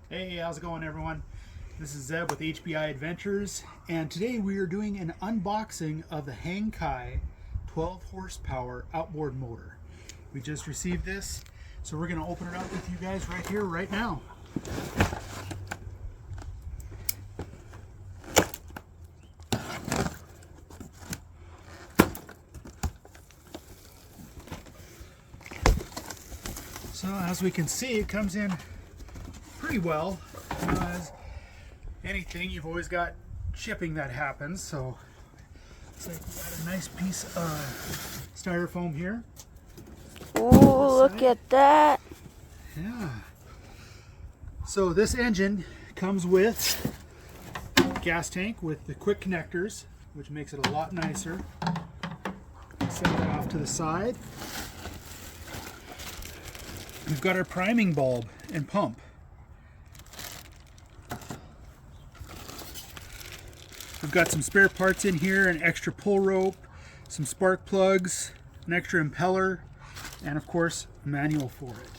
Hey, how's it going, everyone? This is Zeb with H.B.I. Adventures, and today we are doing an unboxing of the Hangkai 12 horsepower outboard motor. We just received this, so we're going to open it up with you guys right here, right now. So as we can see, it comes in pretty well. As anything, you've always got shipping that happens, so it's like we got a nice piece of styrofoam here. Oh, look at that. Yeah. So this engine comes with a gas tank with the quick connectors, which makes it a lot nicer. Set that off to the side. We've got our priming bulb and pump. We've got some spare parts in here, an extra pull rope, some spark plugs, an extra impeller, and of course, a manual for it.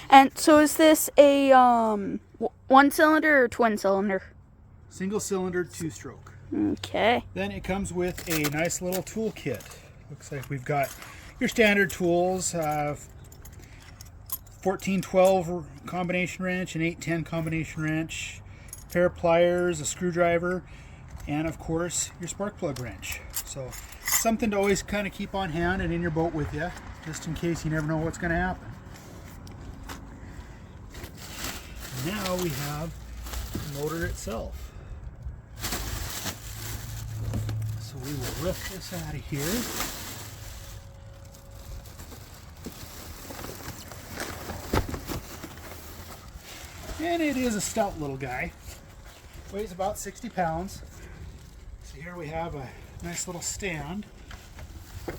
And so is this a one cylinder or twin cylinder? Single cylinder, 2-stroke. Okay. Then it comes with a nice little tool kit. Looks like we've got your standard tools, 14-12 combination wrench, an 8-10 combination wrench, a pair of pliers, a screwdriver, and of course your spark plug wrench. So something to always kind of keep on hand and in your boat with you, just in case you never know what's going to happen. Now we have the motor itself. So we will lift this out of here. And it is a stout little guy. Weighs about 60 pounds. So here we have a nice little stand. I'm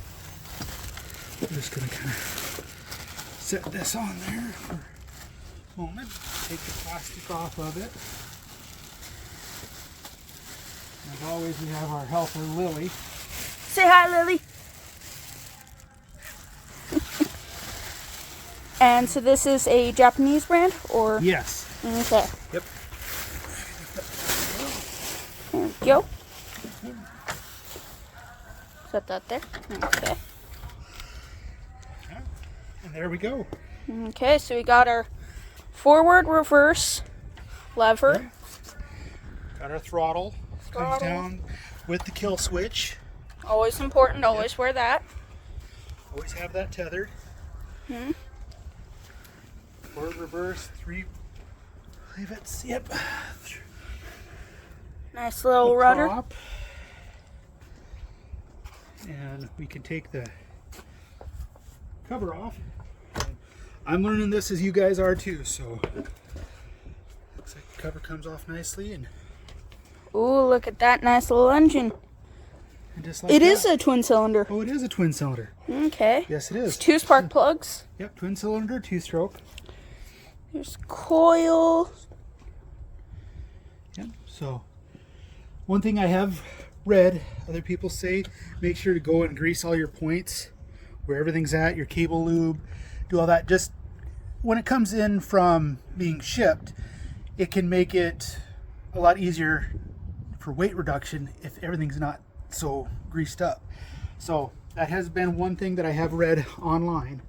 just going to kind of set this on there for a moment. Take the plastic off of it. As always, we have our helper, Lily. Say hi, Lily. And so this is a Japanese brand, or? Yes. Okay. Yep. There we go. Set that there. Okay. And there we go. Okay, so we got our forward, reverse lever. Got our throttle. Comes down with the kill switch. Always important, always wear that. Always have that tethered. Forward, reverse, 3 pivots. Yep. Nice little rudder. Top. And we can take the cover off. I'm learning this as you guys are too, so looks like the cover comes off nicely, and Ooh, look at that nice little engine. just like It that. is a twin cylinder. Oh, it is a twin cylinder. Okay. Yes, it is. 2 spark plugs. Yep, twin cylinder, 2-stroke. There's coil. Yep. So one thing I have read other people say, make sure to go and grease all your points where everything's at, your cable lube, do all that. Just when it comes in from being shipped, it can make it a lot easier for weight reduction if everything's not so greased up. So that has been one thing that I have read online.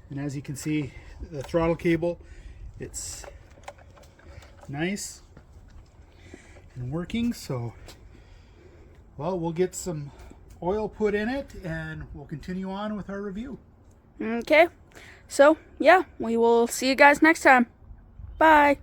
And as you can see, the throttle cable, it's nice and working. So, well, we'll get some oil put in it and we'll continue on with our review. Okay. So, yeah, we will see you guys next time. Bye.